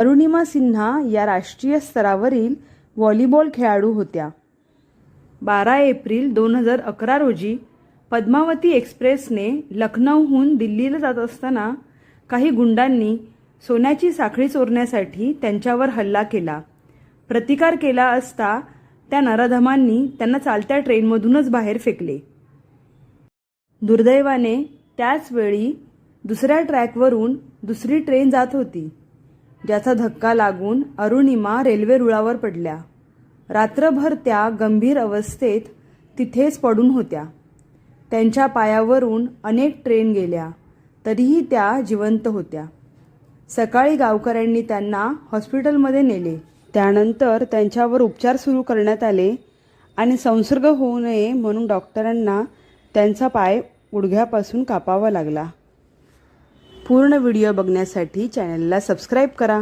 अरुणिमा सिन्हा या राष्ट्रीय स्तरावरील व्हॉलीबॉल खेळाडू होत्या. 12 एप्रिल 2011 रोजी पद्मावती एक्सप्रेसने लखनौहून दिल्लीला जात असताना काही गुंडांनी सोन्याची साखळी चोरण्यासाठी त्यांच्यावर हल्ला केला. प्रतिकार केला असता त्या नराधमांनी त्यांना चालत्या ट्रेनमधूनच बाहेर फेकले. दुर्दैवाने त्याच वेळी दुसऱ्या ट्रॅकवरून दुसरी ट्रेन जात होती, ज्याचा धक्का लागून अरुणिमा रेल्वे रुळावर पडल्या. रात्रभर त्या गंभीर अवस्थेत तिथेच पडून होत्या. त्यांच्या पायावरून अनेक ट्रेन गेल्या, तरीही त्या जिवंत होत्या. सकाळी गावकऱ्यांनी त्यांना हॉस्पिटलमध्ये नेले. त्यानंतर त्यांच्यावर उपचार सुरू करण्यात आले आणि संसर्ग होऊ नये म्हणून डॉक्टरांना त्यांचा पाय गुडघ्यापासून कापावा लागला. पूर्ण व्हिडिओ बघण्यासाठी चॅनलला सबस्क्राईब करा.